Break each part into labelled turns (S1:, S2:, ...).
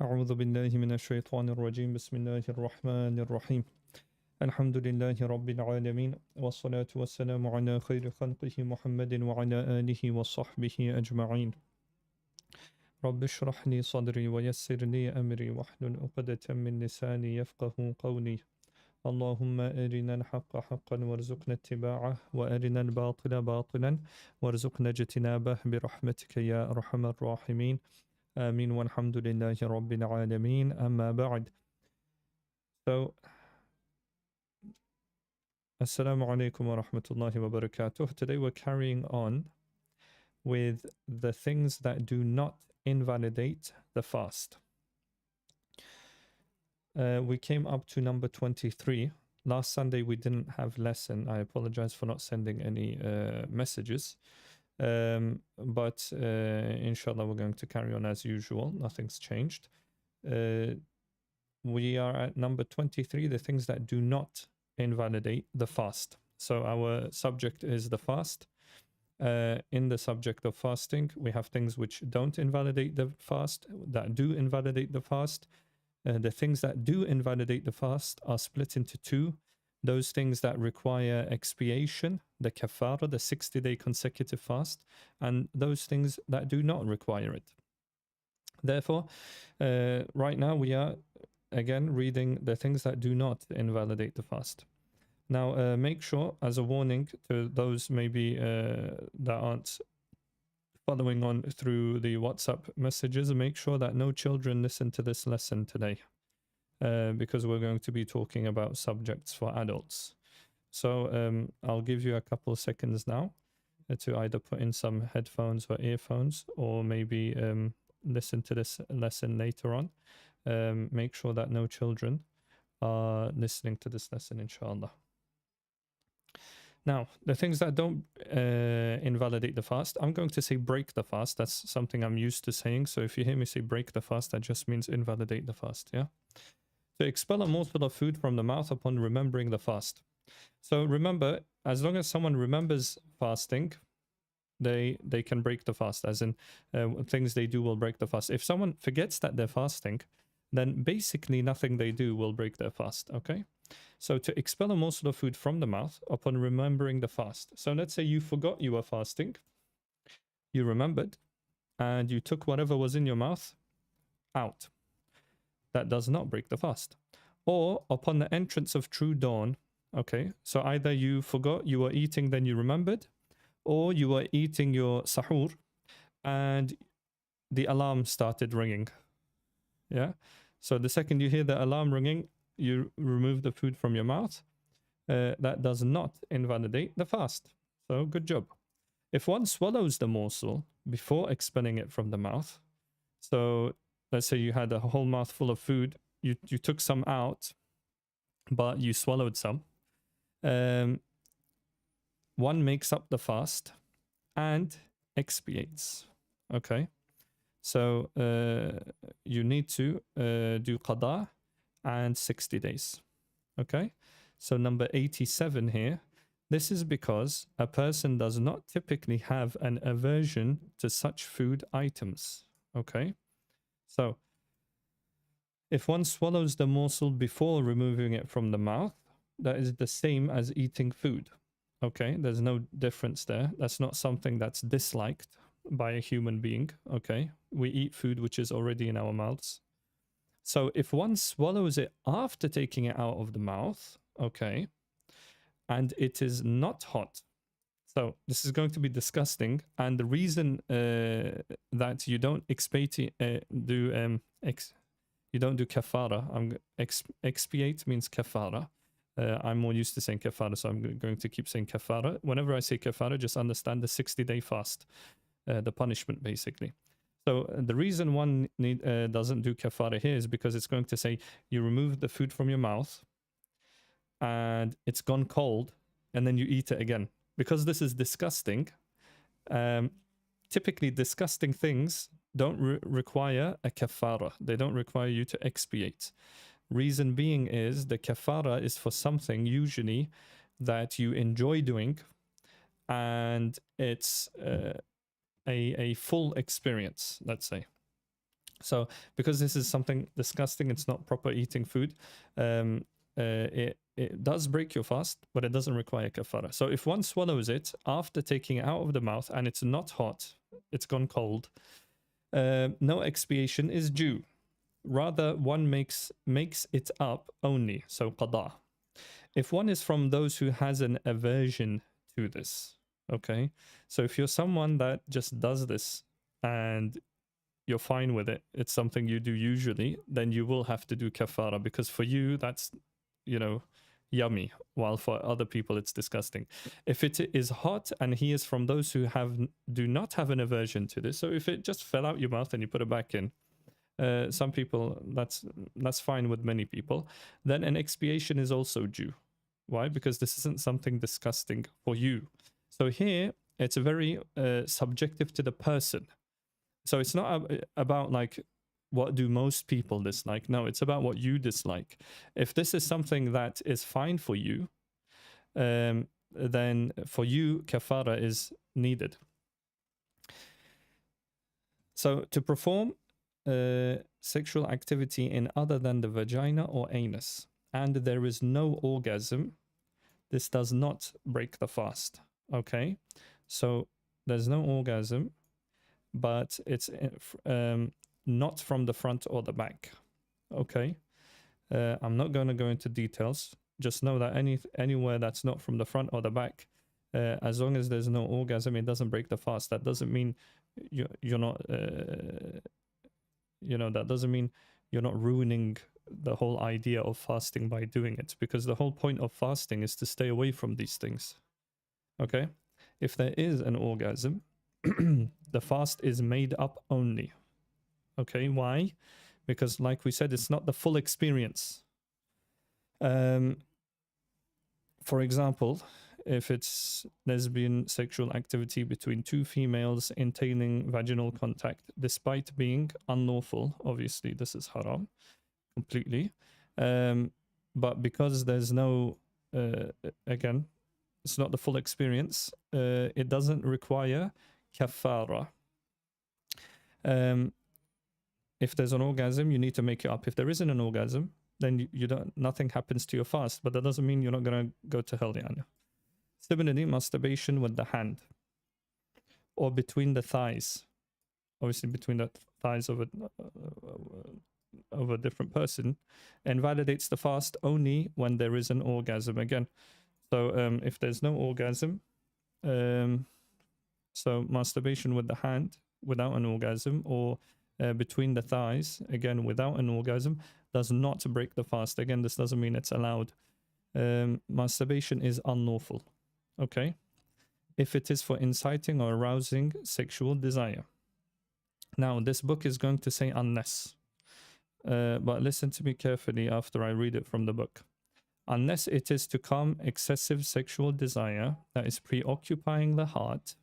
S1: أعوذ بالله من الشيطان الرجيم بسم الله الرحمن الرحيم الحمد لله رب العالمين والصلاة والسلام على خير خلقه محمد وعلى آله وصحبه أجمعين رب اشرح لي صدري ويسر لي أمري واحلل عقدة من لساني يفقه قولي اللهم أرنا الحق حقا وارزقنا اتباعه وأرنا الباطل باطلا وارزقنا اجتنابه برحمتك يا أرحم الراحمين آمين والحمد لله رب العالمين أما بعد. So, Assalamu alaikum wa rahmatullahi wa barakatuh. Today we're carrying on with the things that do not invalidate the fast. We came up to number 23. Last Sunday we didn't have lesson. I apologize for not sending any messages. But inshallah we're going to carry on as usual. Nothing's changed. We are at number 23, the things that do not invalidate the fast. So our subject is the fast. In the subject of fasting, we have things which don't invalidate the fast, that do invalidate the fast. The things that do invalidate the fast are split into two. Those things that require expiation, the kafara, the 60-day consecutive fast, and those things that do not require it. Therefore, right now we are again reading the things that do not invalidate the fast. Now, make sure, as a warning to those maybe that aren't following on through the WhatsApp messages, make sure that no children listen to this lesson today, because we're going to be talking about subjects for adults. So I'll give you a couple of seconds now to either put in some headphones or earphones, or maybe listen to this lesson later on. Make sure that no children are listening to this lesson, inshallah. Now, the things that don't invalidate the fast, I'm going to say break the fast. That's something I'm used to saying. So if you hear me say break the fast, that just means invalidate the fast, yeah? To expel a morsel of food from the mouth upon remembering the fast. So remember, as long as someone remembers fasting, they can break the fast, as in things they do will break the fast. If someone forgets that they're fasting, then basically nothing they do will break their fast, okay? So to expel a morsel of food from the mouth upon remembering the fast. So let's say you forgot you were fasting, you remembered, and you took whatever was in your mouth out. That does not break the fast. Or upon the entrance of true dawn, okay? So either you forgot you were eating, then you remembered, or you were eating your sahur and the alarm started ringing, yeah? So the second you hear the alarm ringing, you remove the food from your mouth. That does not invalidate the fast. So good job. If one swallows the morsel before expelling it from the mouth, so let's say you had a whole mouthful of food, you took some out, but you swallowed some. One makes up the fast and expiates. Okay. So you need to do qada and 60 days. Okay. So number 87 here. This is because a person does not typically have an aversion to such food items. Okay. So if one swallows the morsel before removing it from the mouth, that is the same as eating food. Okay. There's no difference there. That's not something that's disliked by a human being. Okay. We eat food which is already in our mouths. So if one swallows it after taking it out of the mouth, okay, and it is not hot, so this is going to be disgusting. And the reason that you don't expiate, you don't do kafara. Expiate means kafara. I'm more used to saying kafara, so I'm going to keep saying kafara. Whenever I say kafara, just understand the 60-day fast, the punishment basically. So the reason one doesn't do kafara here is because it's going to say you remove the food from your mouth and it's gone cold and then you eat it again. Because this is disgusting, typically disgusting things don't require a kafara. They don't require you to expiate. Reason being is the kafara is for something usually that you enjoy doing and it's a full experience, let's say. So because this is something disgusting, it's not proper eating food. It does break your fast, but it doesn't require kafara. So if one swallows it after taking it out of the mouth and it's not hot, it's gone cold, no expiation is due. Rather, one makes it up only. So qada. If one is from those who has an aversion to this, okay. So if you're someone that just does this and you're fine with it, it's something you do usually, then you will have to do kafara, because for you that's, you know, yummy, while for other people it's disgusting. If it is hot and he is from those who do not have an aversion to this, so if it just fell out your mouth and you put it back in, some people, that's fine with many people, then an expiation is also due. Why? Because this isn't something disgusting for you. So here it's very subjective to the person. So it's not about like what do most people dislike. No, it's about what you dislike. If this is something that is fine for you, then for you kafara is needed. So to perform sexual activity in other than the vagina or anus, and there is no orgasm, this does not break the fast. Okay, so there's no orgasm, but it's not from the front or the back. Okay, I'm not going to go into details. Just know that anywhere that's not from the front or the back, as long as there's no orgasm, it doesn't break the fast. That doesn't mean you're not, that doesn't mean you're not ruining the whole idea of fasting by doing it, because the whole point of fasting is to stay away from these things. Okay, if there is an orgasm, the fast is made up only. Okay, why? Because like we said, it's not the full experience. For example, if it's lesbian sexual activity between two females entailing vaginal contact, despite being unlawful, obviously this is haram completely, but because there's no, again, it's not the full experience, it doesn't require kafara. If there's an orgasm, you need to make it up. If there isn't an orgasm, then you don't, nothing happens to your fast, but that doesn't mean you're not going to go to hell. Similarly, masturbation with the hand or between the thighs, obviously between the thighs of a different person, invalidates the fast only when there is an orgasm. Again, so if there's no orgasm, so masturbation with the hand without an orgasm, or between the thighs, again without an orgasm, does not break the fast. Again, this doesn't mean it's allowed. Masturbation is unlawful. Okay, if it is for inciting or arousing sexual desire. Now, this book is going to say unless, but listen to me carefully after I read it from the book. Unless it is to calm excessive sexual desire that is preoccupying the heart,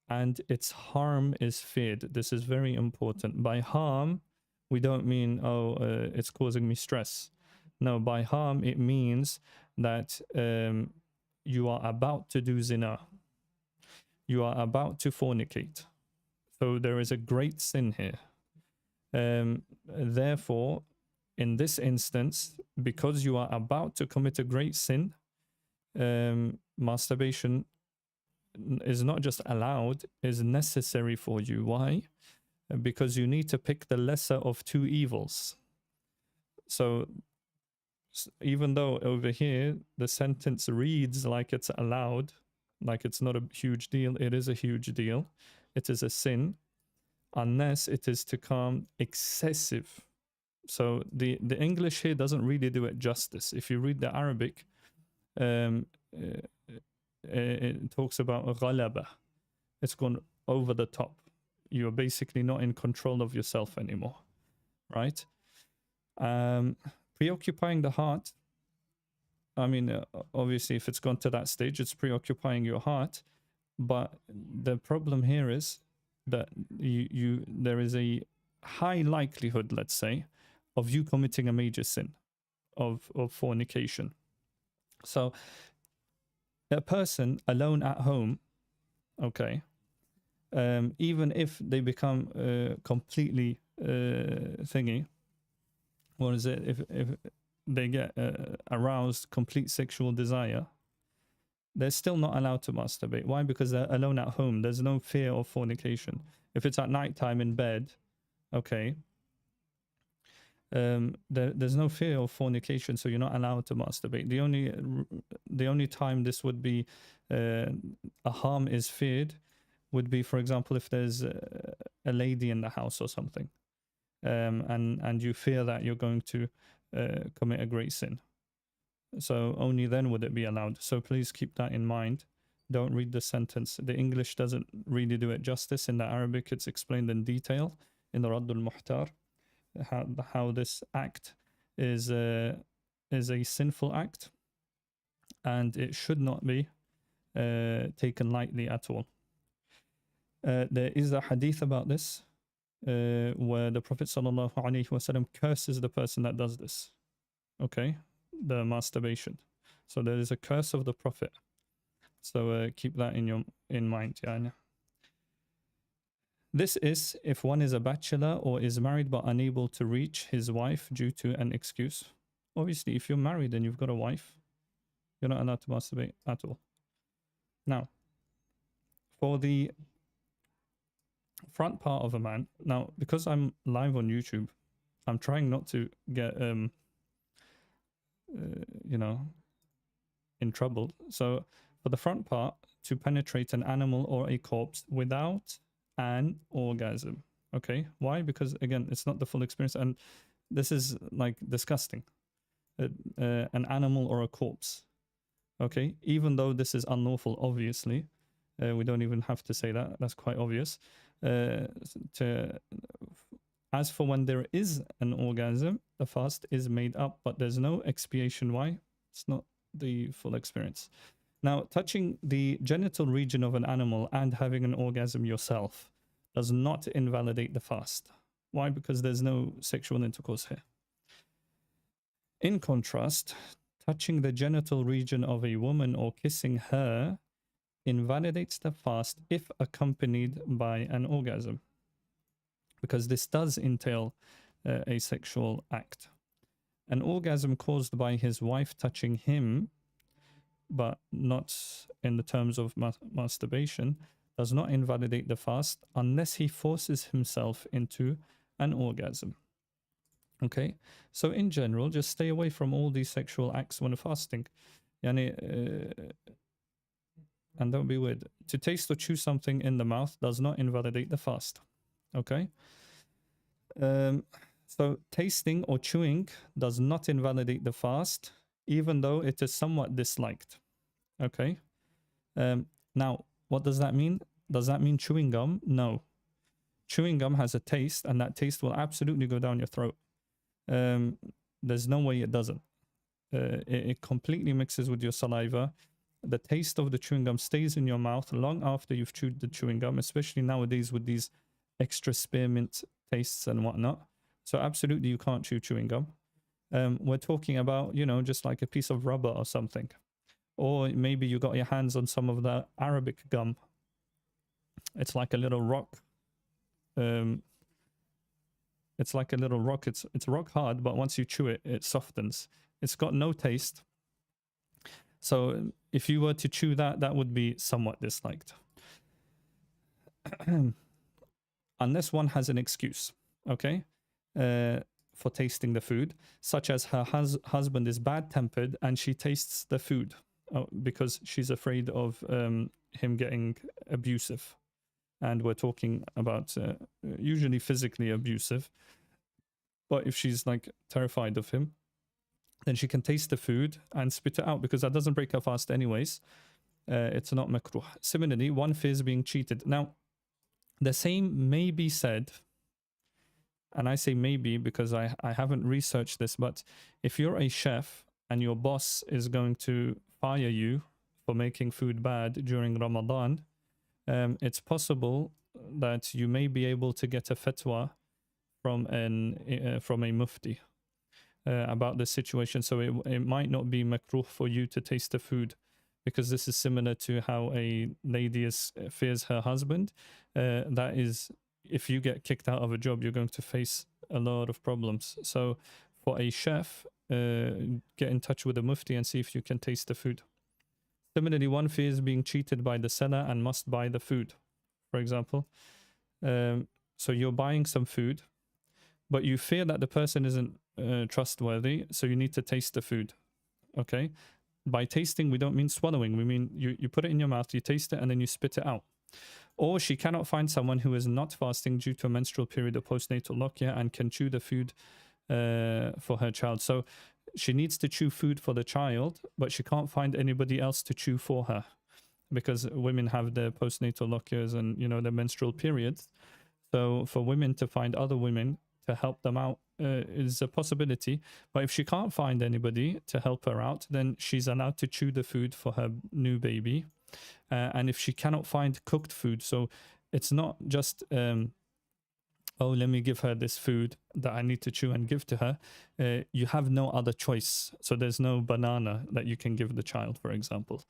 S1: and its harm is feared. This is very important. By harm, we don't mean, it's causing me stress. No, by harm, it means that you are about to do zina. You are about to fornicate. So there is a great sin here. Therefore, in this instance, because you are about to commit a great sin, masturbation is not just allowed, is necessary for you. Why? Because you need to pick the lesser of two evils. So even though over here the sentence reads like it's allowed, like it's not a huge deal, it is a huge deal. It is a sin, unless it is to calm excessive. So the English here doesn't really do it justice. If you read the Arabic, it talks about ghalaba. It's gone over the top. You're basically not in control of yourself anymore, right? Preoccupying the heart, I mean, obviously if it's gone to that stage, it's preoccupying your heart, but the problem here is that there is a high likelihood, let's say, of you committing a major sin of fornication. So a person alone at home, okay, even if they become completely thingy, what is it? If they get aroused, complete sexual desire, they're still not allowed to masturbate. Why? Because they're alone at home. There's no fear of fornication. If it's at nighttime in bed, okay, there's no fear of fornication, so you're not allowed to masturbate. The only time this would be a harm is feared would be, for example, if there's a lady in the house or something, and you fear that you're going to commit a great sin. So only then would it be allowed. So please keep that in mind. Don't read the sentence. The English doesn't really do it justice. In the Arabic, it's explained in detail in the Radd al-Muhtar, how this act is a sinful act, and it should not be taken lightly at all. There is a hadith about this where the Prophet sallallahu alaihi wasallam curses the person that does this. Okay, the masturbation. So there is a curse of the Prophet. So keep that in mind. Yeah. This is if one is a bachelor or is married but unable to reach his wife due to an excuse. Obviously, if you're married and you've got a wife, you're not allowed to masturbate at all. Now, for the front part of a man, now because I'm live on YouTube, I'm trying not to get in trouble. So for the front part, to penetrate an animal or a corpse without an orgasm. Okay, why? Because again, it's not the full experience, and this is like disgusting. An animal or a corpse. Okay, even though this is unlawful, obviously, we don't even have to say that. That's quite obvious. As for when there is an orgasm, the fast is made up, but there's no expiation. Why? It's not the full experience. Now, touching the genital region of an animal and having an orgasm yourself does not invalidate the fast. Why? Because there's no sexual intercourse here. In contrast, touching the genital region of a woman or kissing her invalidates the fast if accompanied by an orgasm, because this does entail a sexual act. An orgasm caused by his wife touching him, but not in the terms of masturbation, does not invalidate the fast unless he forces himself into an orgasm. Okay, so in general, just stay away from all these sexual acts when fasting. And don't be weird. To taste or chew something in the mouth does not invalidate the fast. Okay, so tasting or chewing does not invalidate the fast, even though it is somewhat disliked. Okay, now what does that mean? Does that mean chewing gum? No. Chewing gum has a taste, and that taste will absolutely go down your throat. There's no way it doesn't. It completely mixes with your saliva. The taste of the chewing gum stays in your mouth long after you've chewed the chewing gum, especially nowadays with these extra spearmint tastes and whatnot. So absolutely you can't chew chewing gum. We're talking about, just like a piece of rubber or something. Or maybe you got your hands on some of the Arabic gum. It's like a little rock. It's like a little rock. It's rock hard, but once you chew it, it softens. It's got no taste. So if you were to chew that, that would be somewhat disliked. Unless one has an excuse, okay, for tasting the food, such as her husband is bad-tempered and she tastes the food because she's afraid of him getting abusive. And we're talking about usually physically abusive. But if she's like terrified of him, then she can taste the food and spit it out, because that doesn't break her fast anyways. It's not makruh. Similarly, one fears being cheated. Now, the same may be said, and I say maybe because I haven't researched this, but if you're a chef and your boss is going to fire you for making food bad during Ramadan, it's possible that you may be able to get a fatwa from a mufti about this situation. So it might not be makruh for you to taste the food, because this is similar to how a lady fears her husband. That is, if you get kicked out of a job, you're going to face a lot of problems. So for a chef, get in touch with the mufti and see if you can taste the food. Similarly, one fears being cheated by the seller and must buy the food, for example. So you're buying some food, but you fear that the person isn't trustworthy, so you need to taste the food. Okay? By tasting, we don't mean swallowing. We mean you put it in your mouth, you taste it, and then you spit it out. Or she cannot find someone who is not fasting due to a menstrual period or postnatal lockya and can chew the food for her child. So she needs to chew food for the child, but she can't find anybody else to chew for her, because women have their postnatal lockyas and, you know, their menstrual periods. So for women to find other women to help them out is a possibility. But if she can't find anybody to help her out, then she's allowed to chew the food for her new baby. And if she cannot find cooked food, so it's not just oh, let me give her this food that I need to chew and give to her. You have no other choice. So there's no banana that you can give the child, for example.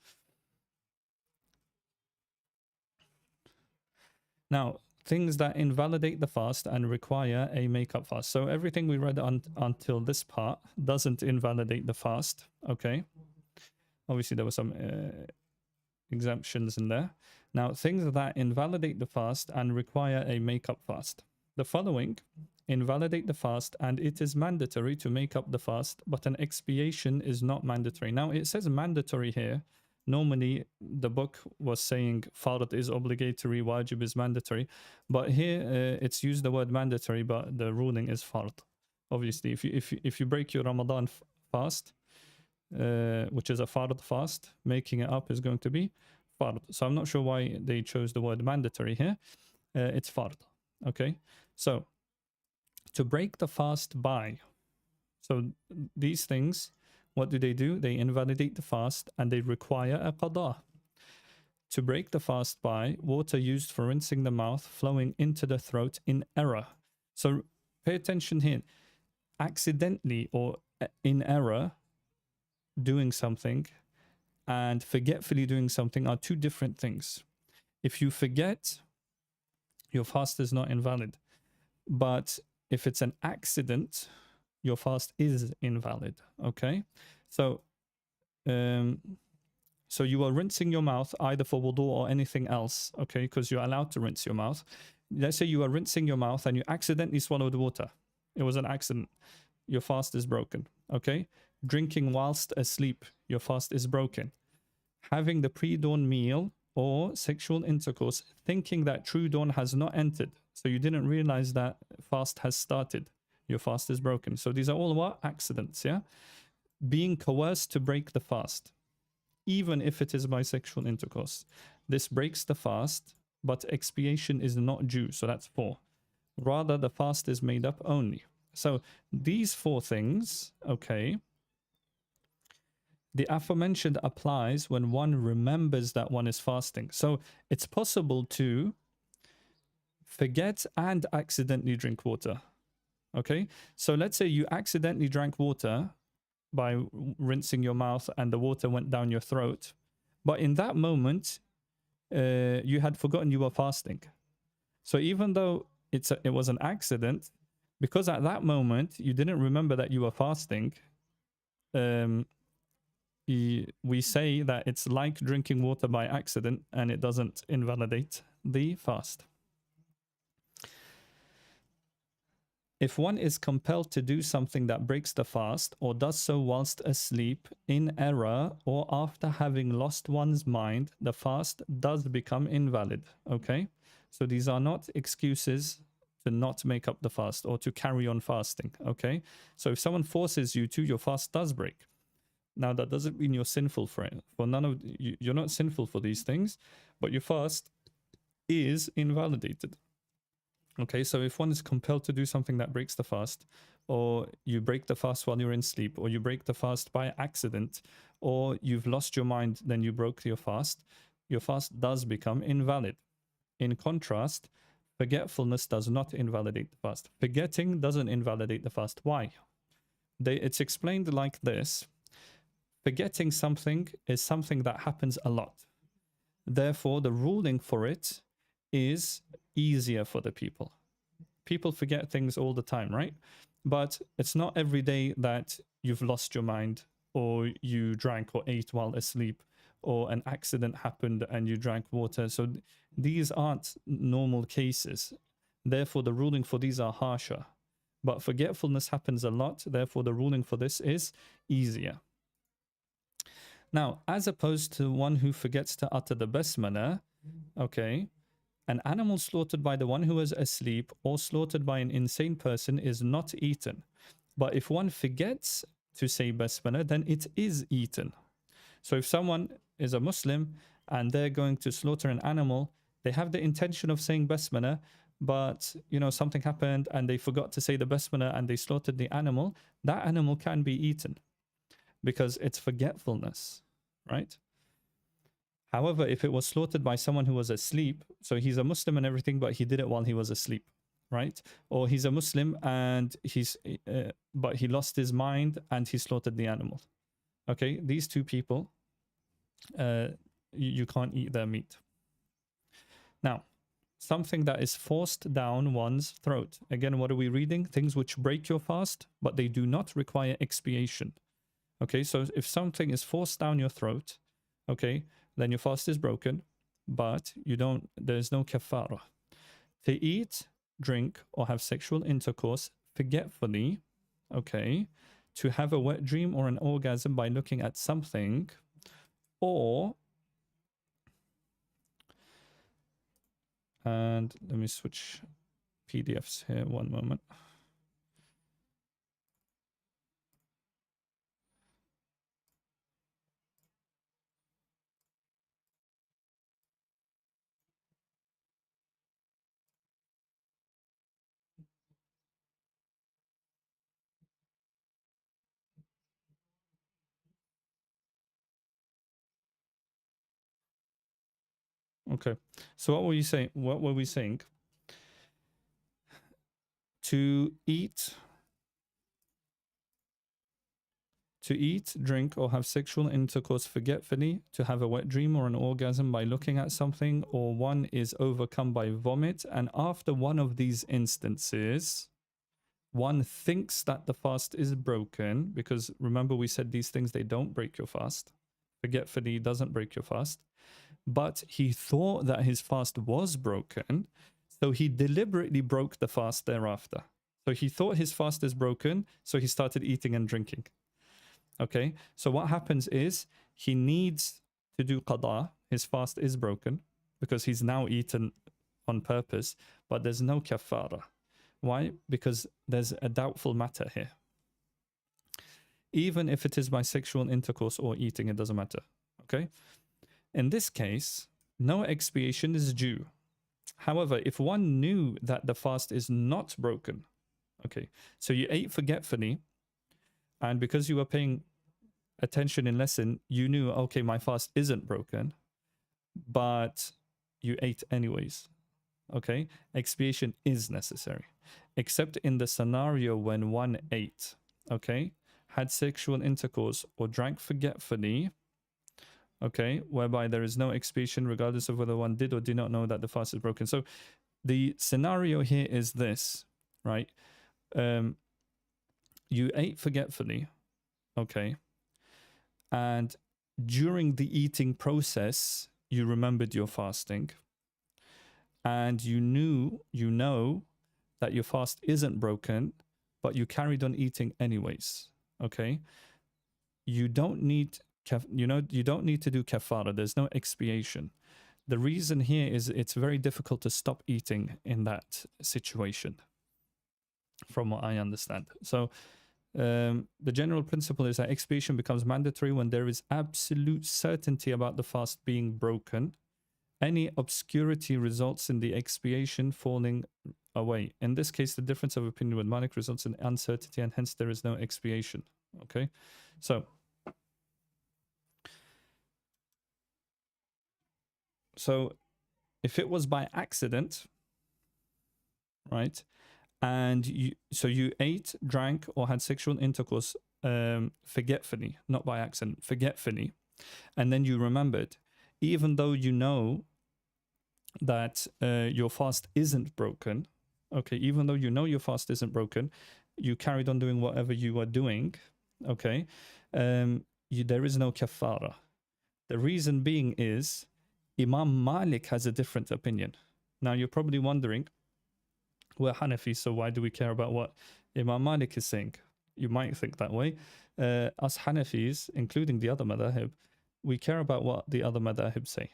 S1: Now, things that invalidate the fast and require a makeup fast. So everything we read until this part doesn't invalidate the fast. Okay. Obviously, there were some exemptions in there. Now, things that invalidate the fast and require a makeup fast. The following invalidate the fast, and it is mandatory to make up the fast, but an expiation is not mandatory. Now, it says mandatory here. Normally, the book was saying fard is obligatory, wajib is mandatory. But here, it's used the word mandatory, but the ruling is fard. Obviously, if you break your Ramadan fast, which is a fard fast, making it up is going to be fard. So I'm not sure why they chose the word mandatory here. It's fard. Okay, so to break the fast by, so these things, what do? They invalidate the fast and they require a qada. To break the fast by, water used for rinsing the mouth flowing into the throat in error. So pay attention here. Accidentally or in error doing something and forgetfully doing something are two different things. If you forget, your fast is not invalid. But if it's an accident, your fast is invalid. Okay, so so you are rinsing your mouth either for wudu or anything else. Okay, because you're allowed to rinse your mouth. Let's say you are rinsing your mouth and you accidentally swallowed water. It was an accident. Your fast is broken. Okay, drinking whilst asleep, your fast is broken. Having the pre-dawn meal or sexual intercourse thinking that true dawn has not entered, so you didn't realize that fast has started, your fast is broken. So these are all what? Accidents, yeah? Being coerced to break the fast, even if it is by sexual intercourse. This breaks the fast, but expiation is not due, so that's 4. Rather, the fast is made up only. So these 4 things, okay, the aforementioned applies when one remembers that one is fasting. So it's possible to forget and accidentally drink water. Okay, so let's say you accidentally drank water by rinsing your mouth and the water went down your throat. But in that moment, you had forgotten you were fasting. So even though it was an accident, because at that moment you didn't remember that you were fasting, we say that it's like drinking water by accident and it doesn't invalidate the fast. If one is compelled to do something that breaks the fast or does so whilst asleep, in error, or after having lost one's mind, the fast does become invalid. Okay? So these are not excuses to not make up the fast or to carry on fasting. Okay? So if someone forces you to, your fast does break. Now, that doesn't mean you're sinful for it. For none of you're not sinful for these things, but your fast is invalidated. Okay, so if one is compelled to do something that breaks the fast, or you break the fast while you're in sleep, or you break the fast by accident, or you've lost your mind, then you broke your fast does become invalid. In contrast, forgetfulness does not invalidate the fast. Forgetting doesn't invalidate the fast. Why? It's explained like this. forgetting something is something that happens a lot. Therefore, the ruling for it is easier for the people. People forget things all the time, right? But it's not every day that you've lost your mind, or you drank or ate while asleep, or an accident happened and you drank water. So these aren't normal cases. Therefore, the ruling for these are harsher. But forgetfulness happens a lot. Therefore, the ruling for this is easier. Now, as opposed to one who forgets to utter the basmala, okay, an animal slaughtered by the one who was asleep or slaughtered by an insane person is not eaten. But if one forgets to say basmala, then it is eaten. So if someone is a Muslim and they're going to slaughter an animal, they have the intention of saying basmala, but something happened and they forgot to say the basmala and they slaughtered the animal, that animal can be eaten because it's forgetfulness, right? However, if it was slaughtered by someone who was asleep, so he's a Muslim and everything, but he did it while he was asleep, right? Or he's a Muslim and but he lost his mind and he slaughtered the animal. Okay, these two people, you can't eat their meat. Now, something that is forced down one's throat. Again, what are we reading? Things which break your fast, but they do not require expiation. Okay, so if something is forced down your throat, okay, then your fast is broken, but there's no kafara. To eat, drink, or have sexual intercourse forgetfully, okay, to have a wet dream or an orgasm by looking at something, or, and let me switch PDFs here, one moment. Okay, so what were you saying? What were we saying? To eat, drink, or have sexual intercourse forgetfully, to have a wet dream or an orgasm by looking at something, or one is overcome by vomit, and after one of these instances, one thinks that the fast is broken, because remember we said these things, they don't break your fast. Forgetfully doesn't break your fast. But he thought that his fast was broken, so he deliberately broke the fast thereafter. So he thought his fast is broken, so he started eating and drinking. Okay, so what happens is he needs to do qada. His fast is broken because he's now eaten on purpose, but there's no kafara. Why? Because there's a doubtful matter here. Even if it is by sexual intercourse or eating, it doesn't matter. Okay? In this case, no expiation is due. However, if one knew that the fast is not broken, okay, so you ate forgetfully, and because you were paying attention in lesson, you knew, okay, my fast isn't broken, but you ate anyways. Okay, expiation is necessary, except in the scenario when one ate, okay, had sexual intercourse or drank forgetfully, okay, whereby there is no expiation regardless of whether one did or did not know that the fast is broken. So the scenario here is this, right? You ate forgetfully, okay, and during the eating process, you remembered your fasting, and you know that your fast isn't broken, but you carried on eating anyways, okay? You don't need to do kafara. There's no expiation. The reason here is it's very difficult to stop eating in that situation, from what I understand. So the general principle is that expiation becomes mandatory when there is absolute certainty about the fast being broken. Any obscurity results in the expiation falling away. In this case, the difference of opinion with Malik results in uncertainty, and hence there is no expiation. Okay, so if it was by accident, right, and you ate, drank, or had sexual intercourse forgetfully, not by accident, forgetfully, and then you remembered, even though you know that your fast isn't broken, okay, even though you know your fast isn't broken, you carried on doing whatever you were doing, okay, there is no kafara. The reason being is Imam Malik has a different opinion. Now you're probably wondering, we're Hanafi, so why do we care about what Imam Malik is saying? You might think that way. Us Hanafis, including the other madhahib, we care about what the other madhahib say.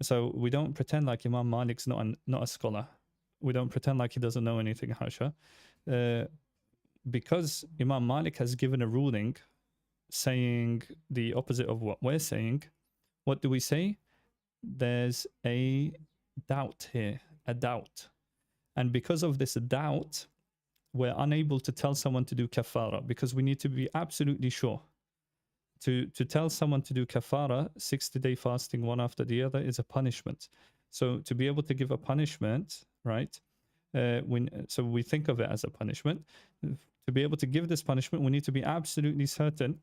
S1: So we don't pretend like Imam Malik's not a scholar. We don't pretend like he doesn't know anything, hasha. Because Imam Malik has given a ruling saying the opposite of what we're saying, what do we say? There's a doubt here, a doubt. And because of this doubt, we're unable to tell someone to do kafara because we need to be absolutely sure. To tell someone to do kafara, 60-day fasting one after the other, is a punishment. So to be able to give a punishment, right? So we think of it as a punishment. To be able to give this punishment, we need to be absolutely certain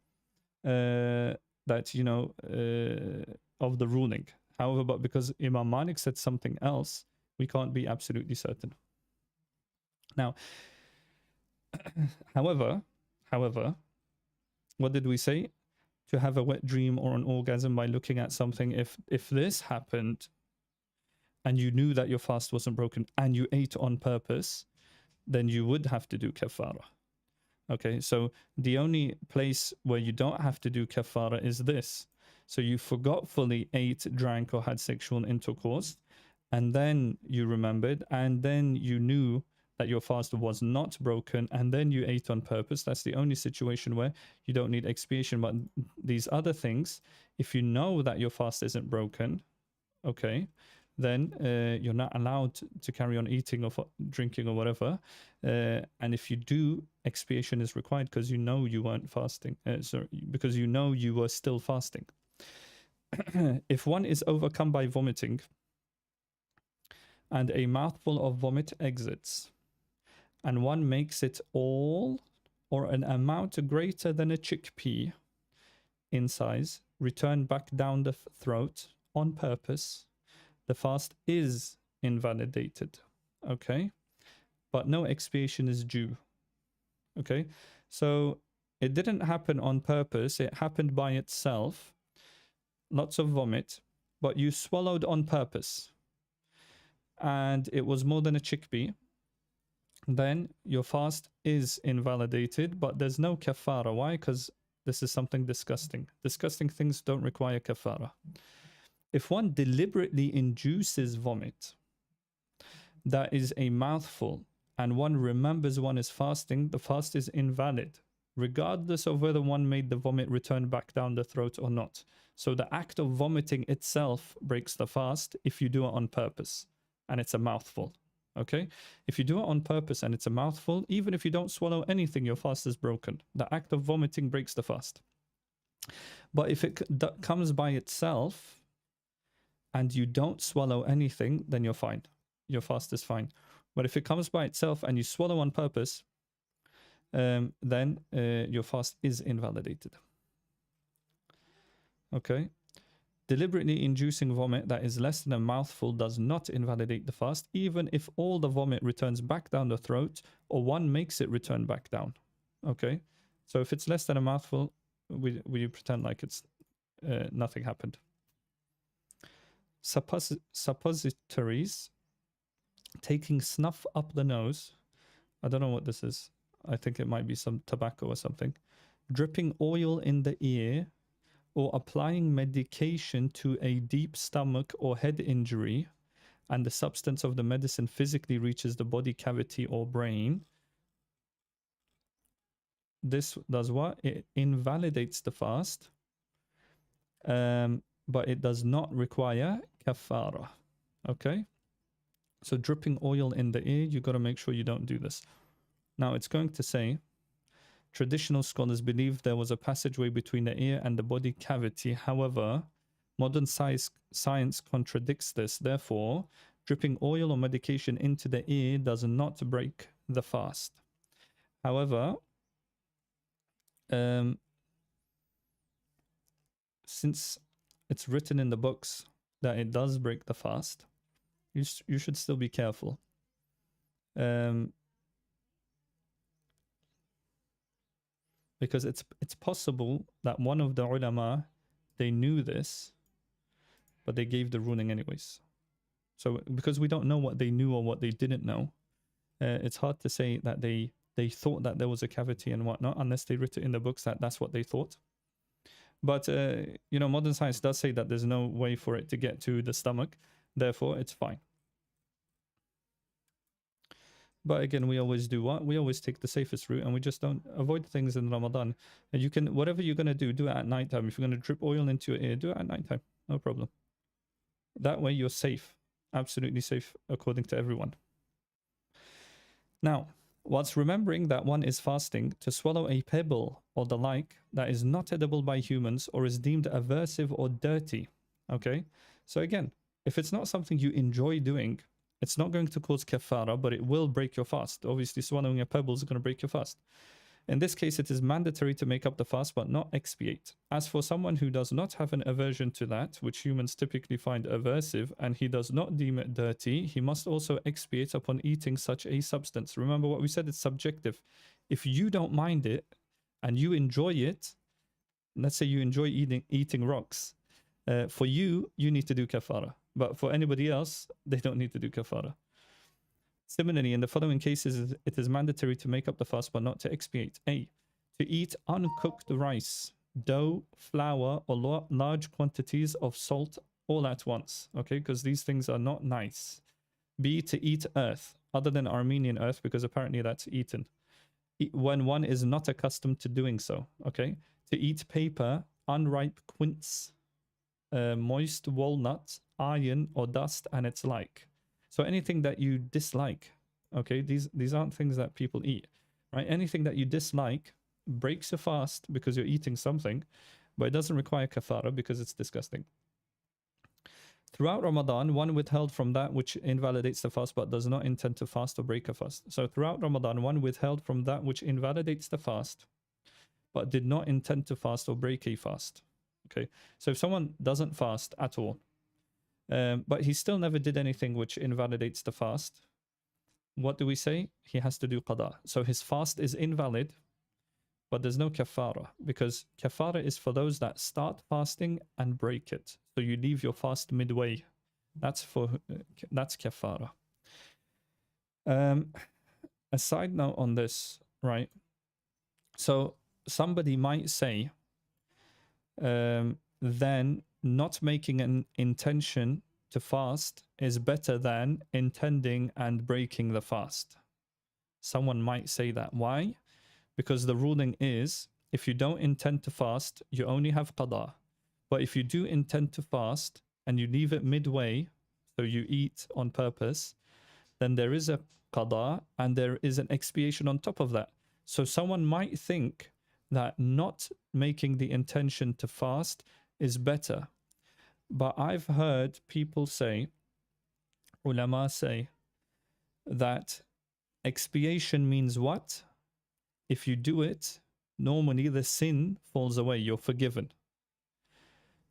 S1: that, you know, of the ruling. However, but because Imam Malik said something else, we can't be absolutely certain. Now, however, what did we say? To have a wet dream or an orgasm by looking at something, if this happened and you knew that your fast wasn't broken and you ate on purpose, then you would have to do kafara. Okay, so the only place where you don't have to do kafara is this. So you forgetfully ate, drank, or had sexual intercourse, and then you remembered, and then you knew that your fast was not broken, and then you ate on purpose. That's the only situation where you don't need expiation. But these other things, if you know that your fast isn't broken, okay, then you're not allowed to carry on eating or drinking or whatever. And if you do, expiation is required because you know you weren't fasting. Because you know you were still fasting. If one is overcome by vomiting and a mouthful of vomit exits, and one makes it all or an amount greater than a chickpea in size, return back down the throat on purpose, the fast is invalidated, okay? But no expiation is due, okay? So it didn't happen on purpose, it happened by itself, lots of vomit, but you swallowed on purpose, and it was more than a chickpea, then your fast is invalidated, but there's no kafara. Why? Because this is something disgusting. Disgusting things don't require kafara. If one deliberately induces vomit, that is a mouthful, and one remembers one is fasting, the fast is invalid, regardless of whether one made the vomit return back down the throat or not. So the act of vomiting itself breaks the fast if you do it on purpose, and it's a mouthful. Okay, if you do it on purpose and it's a mouthful, even if you don't swallow anything, your fast is broken. The act of vomiting breaks the fast. But if it comes by itself and you don't swallow anything, then you're fine. Your fast is fine. But if it comes by itself and you swallow on purpose, then your fast is invalidated. Okay. Deliberately inducing vomit that is less than a mouthful does not invalidate the fast, even if all the vomit returns back down the throat or one makes it return back down. Okay, so if it's less than a mouthful, we pretend like it's nothing happened. Suppositories, taking snuff up the nose. I don't know what this is. I think it might be some tobacco or something. Dripping oil in the ear, or applying medication to a deep stomach or head injury, and the substance of the medicine physically reaches the body cavity or brain. This does what? It invalidates the fast, but it does not require kafara. Okay? So dripping oil in the ear, you got to make sure you don't do this. Now it's going to say, traditional scholars believe there was a passageway between the ear and the body cavity. However, modern science contradicts this. Therefore, dripping oil or medication into the ear does not break the fast. However, Um, since it's written in the books that it does break the fast, you should still be careful. Because it's possible that one of the ulama, they knew this, but they gave the ruling anyways. So because we don't know what they knew or what they didn't know, it's hard to say that they thought that there was a cavity and whatnot, unless they wrote it in the books that that's what they thought. But you know, modern science does say that there's no way for it to get to the stomach, therefore it's fine. But again, we always do what? We always take the safest route, and we just don't avoid things in Ramadan. And you can, whatever you're going to do it at nighttime. If you're going to drip oil into your ear, do it at nighttime. No problem. That way you're safe. Absolutely safe according to everyone. Now, whilst remembering that one is fasting, to swallow a pebble or the like that is not edible by humans or is deemed aversive or dirty. Okay? So again, if it's not something you enjoy doing, it's not going to cause kafara, but it will break your fast. Obviously, swallowing a pebble is going to break your fast. In this case, it is mandatory to make up the fast, but not expiate. As for someone who does not have an aversion to that, which humans typically find aversive, and he does not deem it dirty, he must also expiate upon eating such a substance. Remember what we said, it's subjective. If you don't mind it, and you enjoy it, let's say you enjoy eating rocks, for you, you need to do kafara. But for anybody else, they don't need to do kafara. Similarly, in the following cases, it is mandatory to make up the fast, but not to expiate. A, to eat uncooked rice, dough, flour, or large quantities of salt all at once. Okay, because these things are not nice. B, to eat earth, other than Armenian earth, because apparently that's eaten, when one is not accustomed to doing so. Okay, to eat paper, unripe quince, moist walnuts, iron or dust, and its like. So anything that you dislike, okay, these aren't things that people eat, right? Anything that you dislike breaks your fast because you're eating something, but it doesn't require kafara because it's disgusting. Throughout Ramadan, one withheld from that which invalidates the fast but does not intend to fast or break a fast. So throughout Ramadan, one withheld from that which invalidates the fast but did not intend to fast or break a fast. Okay, so if someone doesn't fast at all, but he still never did anything which invalidates the fast, what do we say? He has to do qada. So his fast is invalid, but there's no kafara, because kafara is for those that start fasting and break it. So you leave your fast midway. That's kafara. A side note on this, right? So somebody might say, then not making an intention to fast is better than intending and breaking the fast. Someone might say that. Why? Because the ruling is, if you don't intend to fast, you only have qada. But if you do intend to fast and you leave it midway, so you eat on purpose, then there is a qada and there is an expiation on top of that. So someone might think that not making the intention to fast is better. But I've heard people say, ulama say, that expiation means what? If you do it, normally the sin falls away, you're forgiven.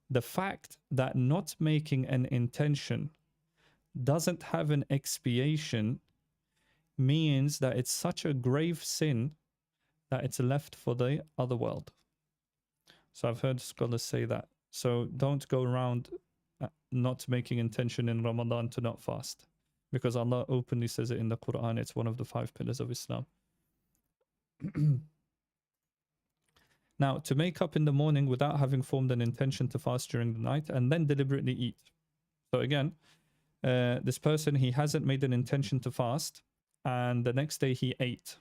S1: The fact that not making an intention doesn't have an expiation means that it's such a grave sin that it's left for the other world. So I've heard scholars say that. So don't go around not making intention in Ramadan to not fast, because Allah openly says it in the Quran. It's one of the 5 pillars of Islam. Now, to make up in the morning without having formed an intention to fast during the night and then deliberately eat. So again, this person, he hasn't made an intention to fast, and the next day he ate.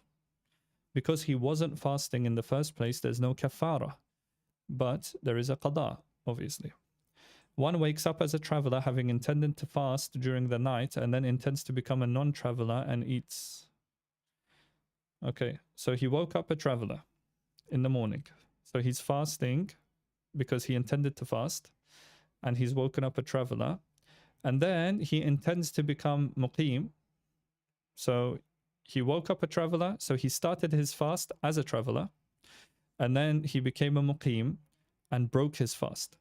S1: Because he wasn't fasting in the first place, there's no kafara, but there is a qada, obviously. One wakes up as a traveler having intended to fast during the night and then intends to become a non-traveler and eats. Okay, so he woke up a traveler in the morning. So he's fasting because he intended to fast, and he's woken up a traveler, and then he intends to become muqim. So he woke up a traveler, so he started his fast as a traveler, and then he became a muqim and broke his fast.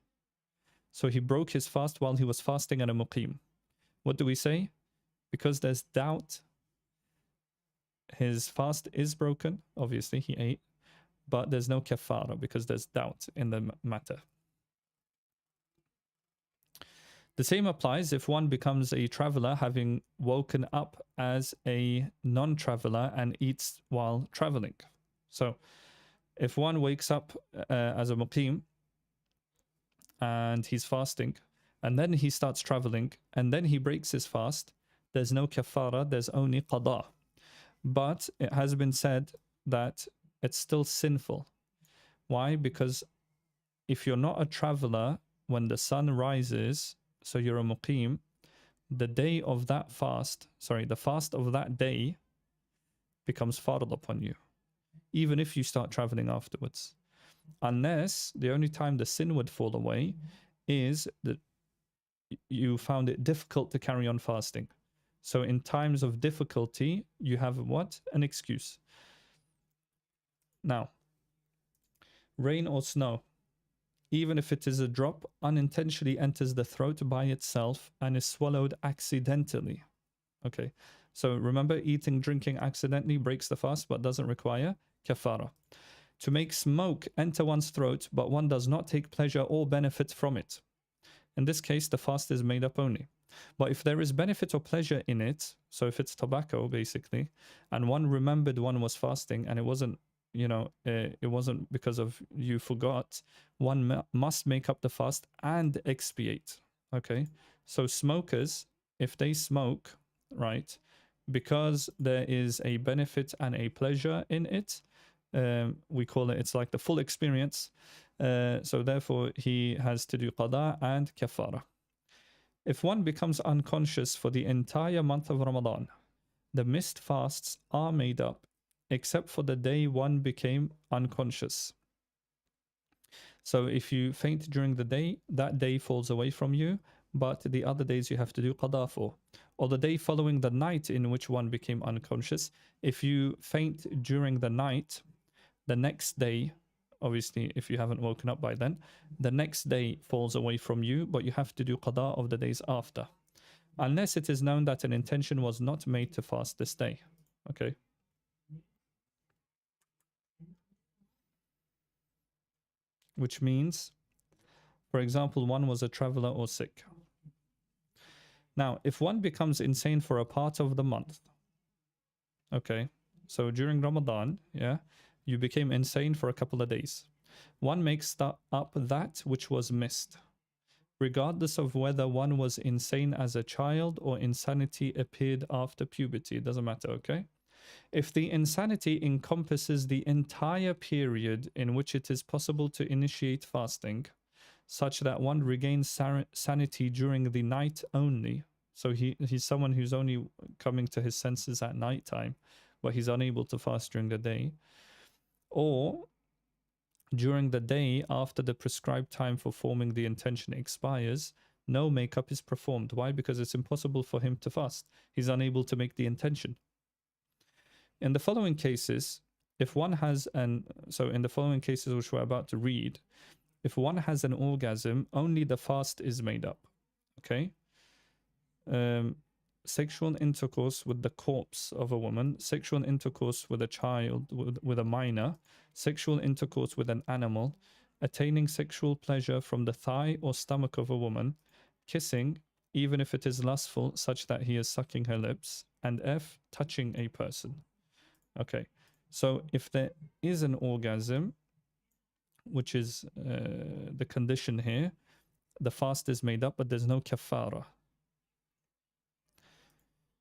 S1: So he broke his fast while he was fasting and a muqim. What do we say? Because there's doubt, his fast is broken. Obviously, he ate, but there's no kafara because there's doubt in the matter. The same applies if one becomes a traveler having woken up as a non-traveler and eats while traveling. So if one wakes up as a muqim and he's fasting, and then he starts traveling, and then he breaks his fast, there's no kafara, there's only qada. But it has been said that it's still sinful. Why? Because if you're not a traveler, when the sun rises, so you're a muqim, the day of that fast, the fast of that day becomes fard upon you, even if you start traveling afterwards. Unless the only time the sin would fall away is that you found it difficult to carry on fasting. So in times of difficulty, you have what? An excuse. Now, rain or snow, even if it is a drop, unintentionally enters the throat by itself and is swallowed accidentally. Okay, so remember, eating, drinking accidentally breaks the fast but doesn't require kafara. To make smoke enter one's throat, but one does not take pleasure or benefit from it. In this case, the fast is made up only. But if there is benefit or pleasure in it, so if it's tobacco basically, and one remembered one was fasting and it wasn't, it wasn't because of you forgot, one must make up the fast and expiate. Okay, so smokers, if they smoke, right, because there is a benefit and a pleasure in it, we call it, it's like the full experience. So therefore he has to do qada and kafara. If one becomes unconscious for the entire month of Ramadan, the missed fasts are made up except for the day one became unconscious. So if you faint during the day, that day falls away from you, but the other days you have to do qada for. Or the day following the night in which one became unconscious, if you faint during the night, the next day, obviously if you haven't woken up by then, the next day falls away from you, but you have to do qada of the days after, unless it is known that an intention was not made to fast this day. Okay. Which means, for example, one was a traveler or sick. Now, if one becomes insane for a part of the month, okay, so during Ramadan, yeah, you became insane for a couple of days. One makes up that which was missed, regardless of whether one was insane as a child or insanity appeared after puberty. It doesn't matter, okay? If the insanity encompasses the entire period in which it is possible to initiate fasting, such that one regains sanity during the night only, so he's someone who's only coming to his senses at night time, but he's unable to fast during the day, or during the day after the prescribed time for forming the intention expires, no makeup is performed. Why? Because it's impossible for him to fast. He's unable to make the intention. In the following cases, if one has in the following cases which we're about to read, if one has an orgasm, only the fast is made up. Okay? Sexual intercourse with the corpse of a woman, sexual intercourse with a child, with a minor, sexual intercourse with an animal, attaining sexual pleasure from the thigh or stomach of a woman, kissing, even if it is lustful, such that he is sucking her lips, and F, touching a person. Okay, so if there is an orgasm, which is the condition here, the fast is made up, but there's no kafara.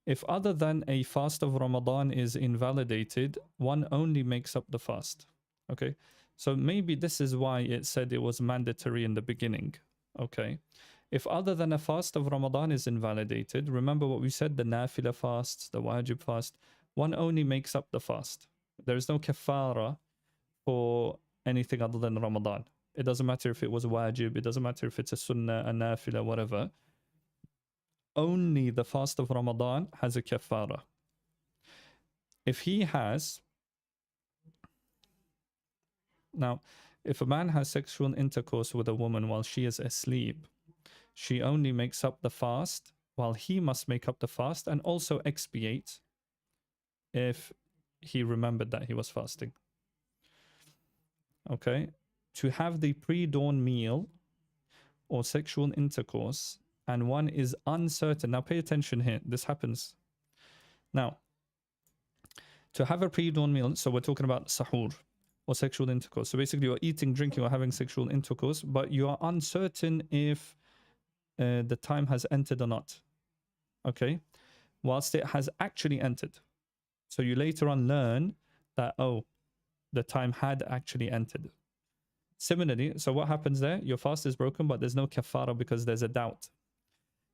S1: If other than a fast of Ramadan is invalidated, one only makes up the fast. Okay, so maybe this is why it said it was mandatory in the beginning. Okay, if other than a fast of Ramadan is invalidated, remember what we said, the nafila fasts, the wajib fast, one only makes up the fast. There is no kafara for anything other than Ramadan. It doesn't matter if it was wajib, it doesn't matter if it's a sunnah, a nafila, whatever. Only the fast of Ramadan has a kafara. If he has Now, if a man has sexual intercourse with a woman while she is asleep, she only makes up the fast, while he must make up the fast and also expiate if he remembered that he was fasting. Okay? To have the pre-dawn meal or sexual intercourse and one is uncertain. Now pay attention here. This happens. Now, to have a pre-dawn meal, so we're talking about sahur or sexual intercourse. So basically you're eating, drinking, or having sexual intercourse, but you are uncertain if the time has entered or not. Okay? Whilst it has actually entered. So you later on learn that, oh, the time had actually entered. Similarly, so what happens there? Your fast is broken, but there's no kafara because there's a doubt.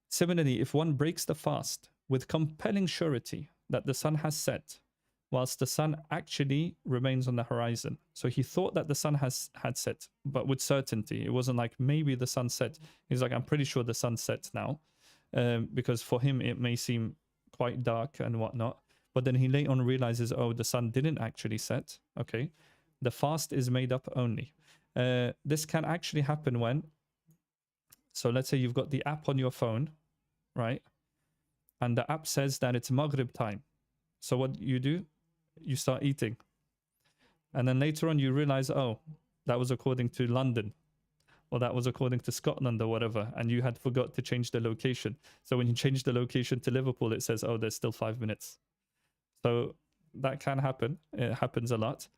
S1: Similarly, if one breaks the fast with compelling surety that the sun has set, whilst the sun actually remains on the horizon. So he thought that the sun had set, but with certainty. It wasn't like maybe the sun set. He's like, I'm pretty sure the sun sets now. Because for him, it may seem quite dark and whatnot. But then he later on realizes, oh, the sun didn't actually set. Okay. The fast is made up only. This can actually happen when, so let's say you've got the app on your phone, right? And the app says that it's Maghrib time. So what do? You start eating. And then later on you realize, oh, that was according to London, or that was according to Scotland or whatever, and you had forgot to change the location. So when you change the location to Liverpool, it says, oh, there's still 5 minutes. So that can happen. It happens a lot.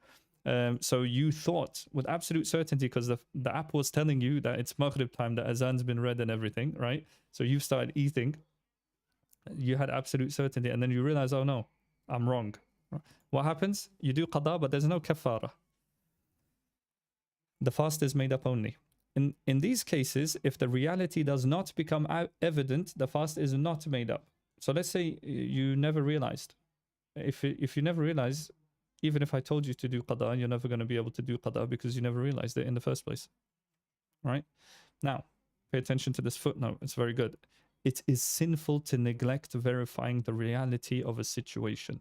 S1: So you thought with absolute certainty, because the app was telling you that it's Maghrib time, the azan's been read and everything, right? So you started eating. You had absolute certainty, and then you realize, oh no, I'm wrong. What happens? You do qada, but there's no kafara. The fast is made up only. In these cases, if the reality does not become evident, the fast is not made up. So let's say you never realized. If you never realize, even if I told you to do qada, you're never going to be able to do qada because you never realized it in the first place. Right? Now, pay attention to this footnote. It's very good. It is sinful to neglect verifying the reality of a situation.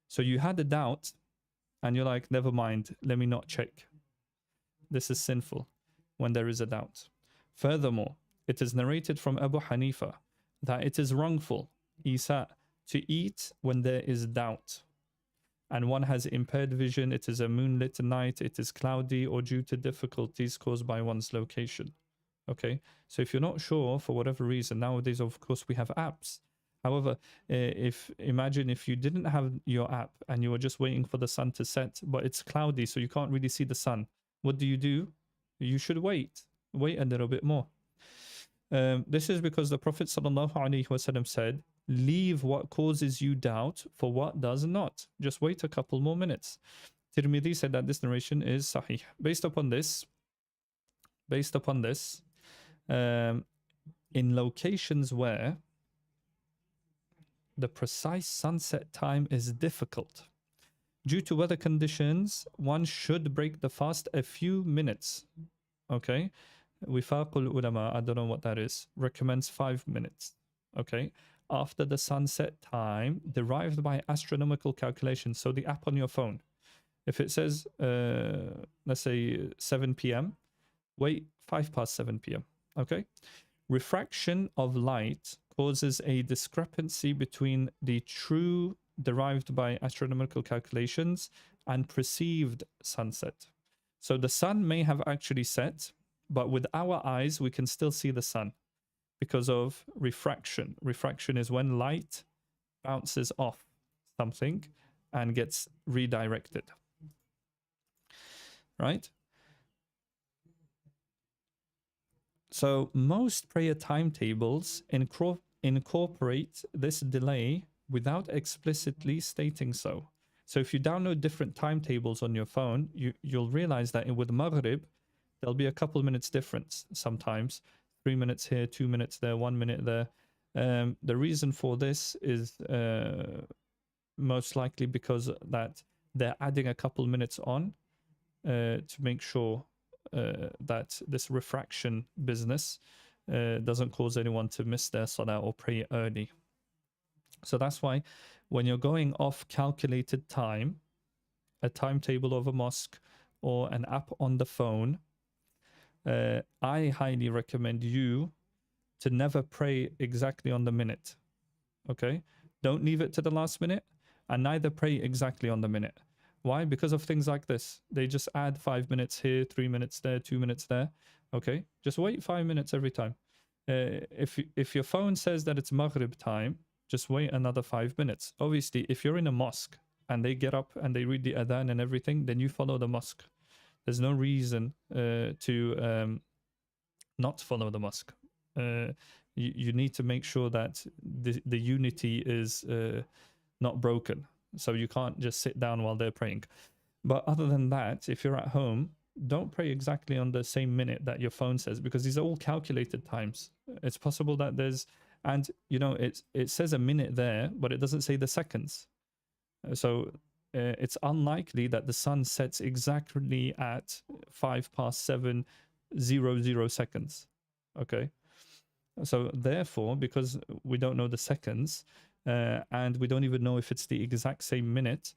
S1: So you had a doubt and you're like, never mind, let me not check. This is sinful when there is a doubt. Furthermore, it is narrated from Abu Hanifa that it is wrongful, Isa, to eat when there is doubt. And one has impaired vision, it is a moonlit night, it is cloudy, or due to difficulties caused by one's location. Okay, so if you're not sure for whatever reason, nowadays, of course, we have apps. However, imagine if you didn't have your app and you were just waiting for the sun to set, but it's cloudy, so you can't really see the sun. What do? You should wait a little bit more. This is because the Prophet ﷺ said, leave what causes you doubt for what does not. Just wait a couple more minutes. Tirmidhi said that this narration is sahih. Based upon this, in locations where the precise sunset time is difficult, due to weather conditions, one should break the fast a few minutes. Okay? Wifaqul ulama, I don't know what that is, recommends 5 minutes. Okay? After the sunset time derived by astronomical calculations. So the app on your phone, if it says, let's say 7 p.m., wait 5 past 7 p.m. Okay? Refraction of light causes a discrepancy between the true derived by astronomical calculations and perceived sunset. So the sun may have actually set, but with our eyes, we can still see the sun because of refraction. Refraction is when light bounces off something and gets redirected. Right? So most prayer timetables incorporate this delay without explicitly stating so. So if you download different timetables on your phone, you'll realize that with Maghrib, there'll be a couple minutes difference sometimes. 3 minutes here, 2 minutes there, 1 minute there. The reason for this is most likely because that they're adding a couple minutes on to make sure that this refraction business doesn't cause anyone to miss their salah or pray early. So that's why when you're going off calculated time, a timetable of a mosque or an app on the phone, I highly recommend you to never pray exactly on the minute. Okay? Don't leave it to the last minute, and neither pray exactly on the minute. Why? Because of things like this. They just add 5 minutes here, 3 minutes there, 2 minutes there. Okay? Just wait 5 minutes every time. If your phone says that it's Maghrib time, just wait another 5 minutes. Obviously, if you're in a mosque and they get up and they read the adhan and everything, then you follow the mosque. There's no reason to not follow the mosque. You need to make sure that the unity is not broken. So you can't just sit down while they're praying. But other than that, if you're at home, don't pray exactly on the same minute that your phone says, because these are all calculated times. It's possible that there's, and you know, it says a minute there, but it doesn't say the seconds. So it's unlikely that the sun sets exactly at 7:07:00 seconds. Okay. So therefore, because we don't know the seconds, and we don't even know if it's the exact same minute,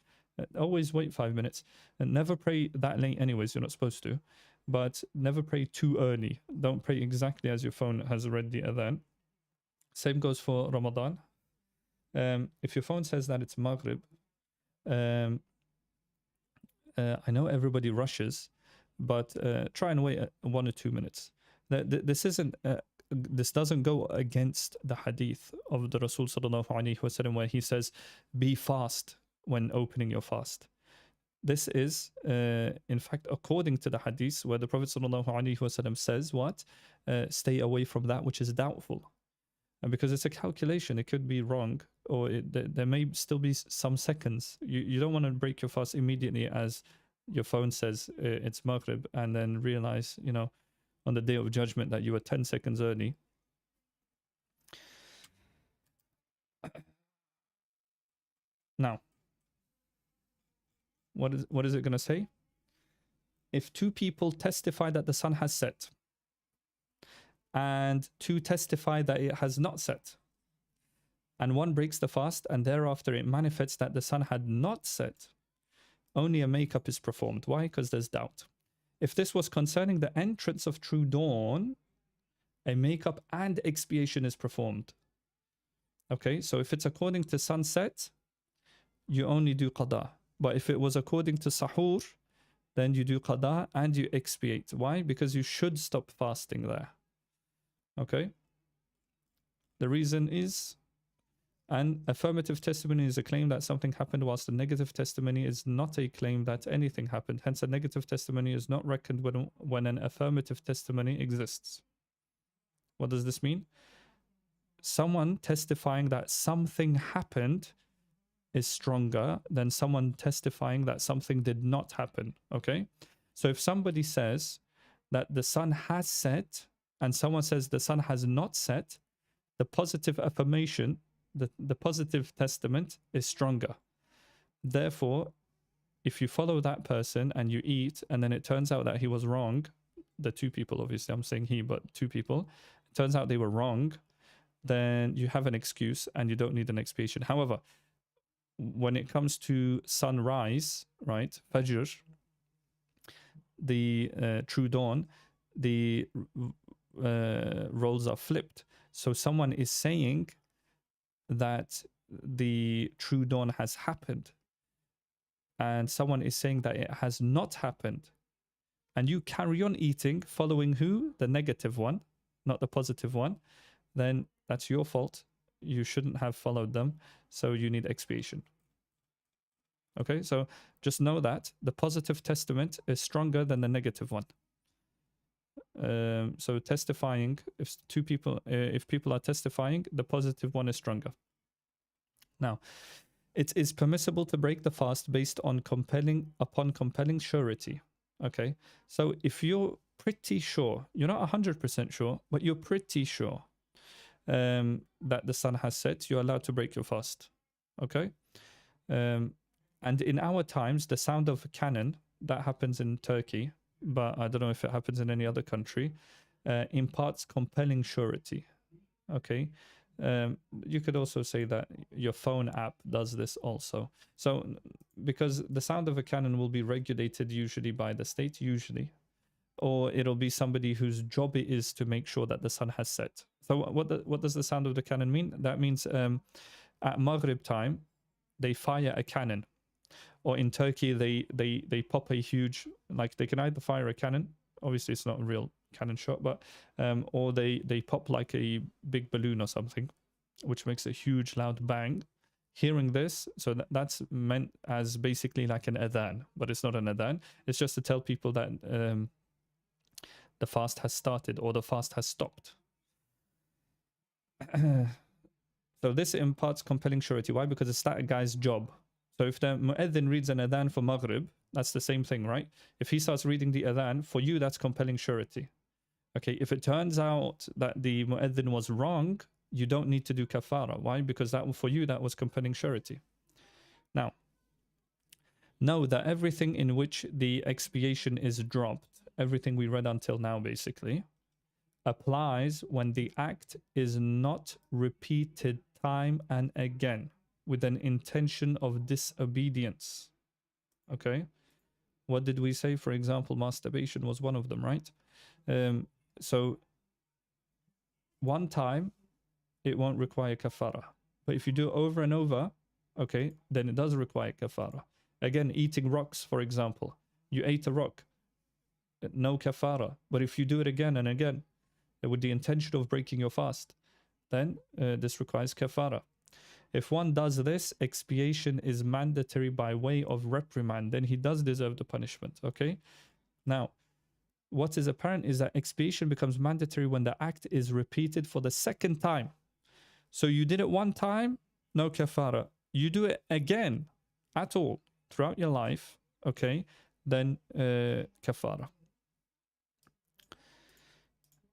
S1: always wait 5 minutes, and never pray that late anyways. You're not supposed to, but never pray too early. Don't pray exactly as your phone has read the adhan. Same goes for Ramadan. If your phone says that it's Maghrib, I know everybody rushes, but try and wait 1 or 2 minutes. This doesn't go against the hadith of the Rasul sallallahu alaihi wasallam, where he says, "Be fast when opening your fast." This is, in fact, according to the hadith, where the Prophet sallallahu alaihi wasallam says, "What? Stay away from that which is doubtful." And because it's a calculation, it could be wrong, or there may still be some seconds. You don't want to break your fast immediately as your phone says it's Maghrib, and then realize, you know, on the day of judgment that you were 10 seconds early. Now, what is it going to say? If 2 people testify that the sun has set, and 2 testify that it has not set, and 1 breaks the fast, and thereafter it manifests that the sun had not set, only a makeup is performed. Why? Because there's doubt. If this was concerning the entrance of true dawn, a makeup and expiation is performed. Okay, so if it's according to sunset, you only do qada. But if it was according to sahur, then you do qada and you expiate. Why? Because you should stop fasting there. Okay? The reason is, an affirmative testimony is a claim that something happened, whilst a negative testimony is not a claim that anything happened. Hence, a negative testimony is not reckoned when an affirmative testimony exists. What does this mean? Someone testifying that something happened is stronger than someone testifying that something did not happen. Okay? So if somebody says that the sun has set and someone says the sun has not set, the positive affirmation, the positive testament is stronger. Therefore, if you follow that person and you eat and then it turns out that he was wrong, the 2 people, obviously I'm saying he, but 2 people, it turns out they were wrong, then you have an excuse and you don't need an expiation. However, when it comes to sunrise, right, Fajr, the true dawn, the roles are flipped. So someone is saying that the true dawn has happened, and someone is saying that it has not happened, and you carry on eating, following who? The negative one, not the positive one, then that's your fault. You shouldn't have followed them, so you need expiation. Okay, so just know that the positive testament is stronger than the negative one. So testifying, if people are testifying, the positive one is stronger. Now, it is permissible to break the fast based on compelling surety. Okay, so if you're pretty sure, you're not 100% sure, but you're pretty sure that the sun has set, you're allowed to break your fast. Okay, and in our times, the sound of a cannon, that happens in Turkey, but I don't know if it happens in any other country, imparts compelling surety. Okay, you could also say that your phone app does this also. So because the sound of a cannon will be regulated usually by the state, usually, or it'll be somebody whose job it is to make sure that the sun has set. So what does the sound of the cannon mean? That means at Maghrib time, they fire a cannon, or in Turkey they pop a huge, like they can either fire a cannon, obviously it's not a real cannon shot, but or they pop like a big balloon or something, which makes a huge loud bang. Hearing this, so that's meant as basically like an adhan, but it's not an adhan. It's just to tell people that the fast has started or the fast has stopped. So this imparts compelling surety. Why? Because it's that guy's job. So if the mu'adhin reads an adhan for Maghrib, that's the same thing, right? If he starts reading the adhan, for you, that's compelling surety. Okay, if it turns out that the mu'adhin was wrong, you don't need to do kafara. Why? Because that for you, that was compelling surety. Now, know that everything in which the expiation is dropped, everything we read until now basically, applies when the act is not repeated time and again with an intention of disobedience. Okay, what did we say? For example, masturbation was one of them, right? So one time it won't require kafara, but if you do it over and over, okay, then it does require kafara. Again, eating rocks, for example, you ate a rock, no kafara. But if you do it again and again with the intention of breaking your fast, then this requires kafara. If one does this, expiation is mandatory by way of reprimand, then he does deserve the punishment. Okay, now what is apparent is that expiation becomes mandatory when the act is repeated for the second time. So you did it one time, no kafara. You do it again at all throughout your life, okay, then kafara.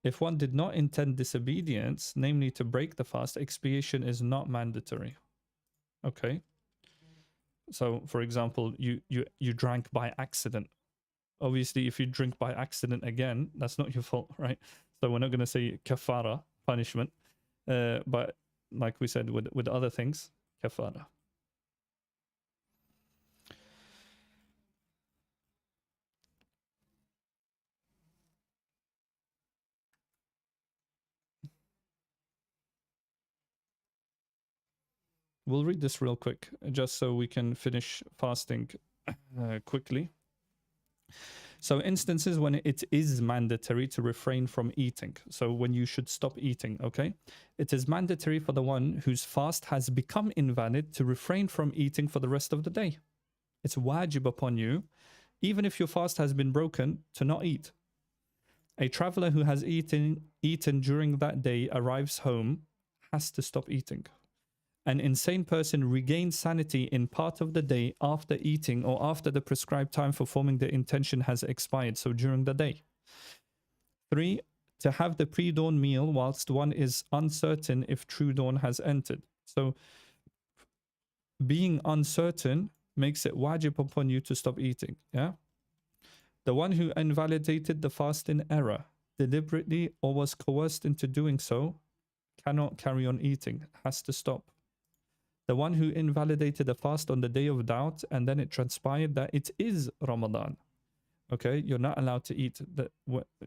S1: If one did not intend disobedience, namely to break the fast, expiation is not mandatory. Okay. So, for example, you drank by accident. Obviously, if you drink by accident again, that's not your fault, right? So we're not going to say kafara, punishment, but like we said with other things, kafara. We'll read this real quick, just so we can finish fasting quickly. So instances when it is mandatory to refrain from eating. So when you should stop eating, okay? It is mandatory for the one whose fast has become invalid to refrain from eating for the rest of the day. It's wajib upon you, even if your fast has been broken, to not eat. A traveler who has eaten during that day arrives home, has to stop eating. An insane person regains sanity in part of the day after eating or after the prescribed time for forming the intention has expired, so during the day. 3, to have the pre-dawn meal whilst one is uncertain if true dawn has entered. So being uncertain makes it wajib upon you to stop eating, yeah? The one who invalidated the fast in error, deliberately or was coerced into doing so, cannot carry on eating, has to stop. The one who invalidated a fast on the day of doubt and then it transpired that it is Ramadan. Okay, you're not allowed to eat.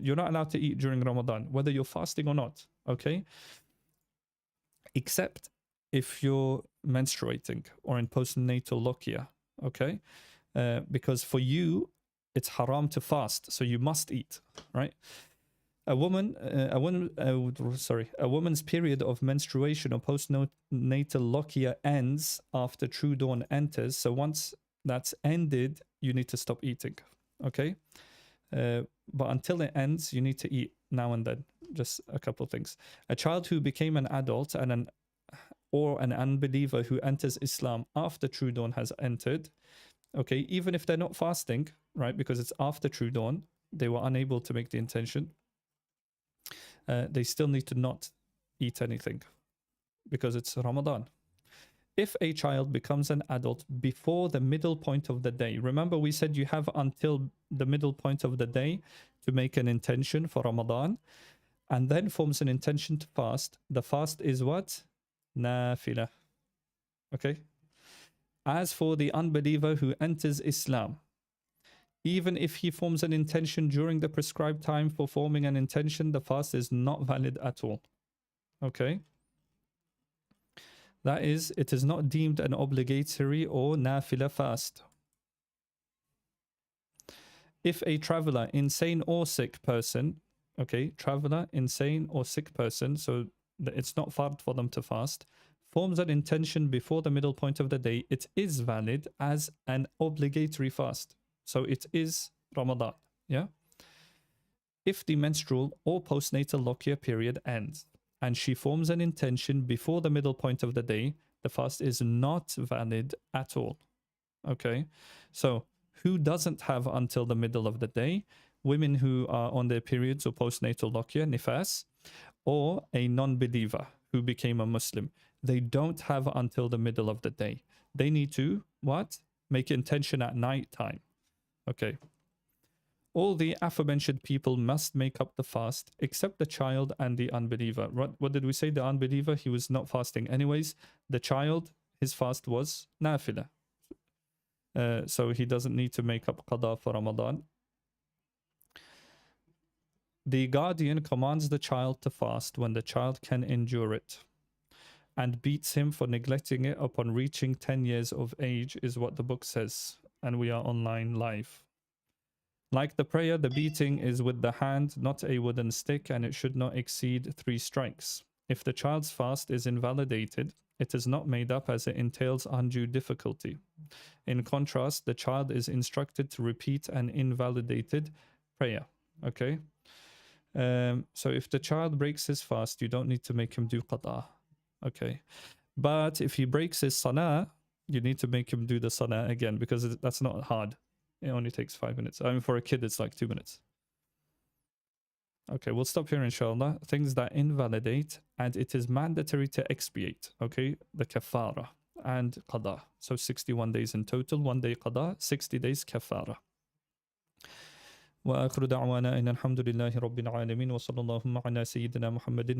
S1: You're not allowed to eat during Ramadan, whether you're fasting or not. Okay, except if you're menstruating or in postnatal lochia. Okay, because for you it's haram to fast, so you must eat. Right. A woman's period of menstruation or postnatal lochia ends after true dawn enters. So once that's ended, you need to stop eating. Okay, but until it ends, you need to eat now and then. Just a couple of things. A child who became an adult and an unbeliever who enters Islam after true dawn has entered. Okay, even if they're not fasting, right? Because it's after true dawn, they were unable to make the intention. They still need to not eat anything because it's Ramadan. If a child becomes an adult before the middle point of the day, remember we said you have until the middle point of the day to make an intention for Ramadan and then forms an intention to fast. The fast is what? Nafila. Okay? As for the unbeliever who enters Islam, even if he forms an intention during the prescribed time for forming an intention, the fast is not valid at all. Okay? That is, it is not deemed an obligatory or nafila fast. If a traveler, insane or sick person, okay, traveler, insane or sick person, so it's not fard for them to fast, forms an intention before the middle point of the day, it is valid as an obligatory fast. So it is Ramadan, yeah? If the menstrual or postnatal lockyer period ends and she forms an intention before the middle point of the day, the fast is not valid at all. Okay, so who doesn't have until the middle of the day? Women who are on their periods or postnatal lockyer, nifas, or a non-believer who became a Muslim. They don't have until the middle of the day. They need to, what? Make intention at night time. Okay. All the aforementioned people must make up the fast, except the child and the unbeliever. What did we say? The unbeliever, he was not fasting anyways. The child, his fast was nafila. So he doesn't need to make up qada for Ramadan. The guardian commands the child to fast when the child can endure it, and beats him for neglecting it upon reaching 10 years of age, is what the book says. And we are online live. Like the prayer, the beating is with the hand, not a wooden stick, and it should not exceed 3 strikes. If the child's fast is invalidated, it is not made up as it entails undue difficulty. In contrast, the child is instructed to repeat an invalidated prayer. Okay? So if the child breaks his fast, you don't need to make him do qada. Okay? But if he breaks his salah, you need to make him do the salah again, because that's not hard. It only takes 5 minutes. I mean, for a kid, it's like 2 minutes. Okay, we'll stop here, inshallah. Things that invalidate, and it is mandatory to expiate. Okay, the kafara and qada. So 61 days in total, 1 day qada, 60 days kafara. وآخر دعوانا إن الحمد لله رب العالمين وصلى الله على سيدنا محمد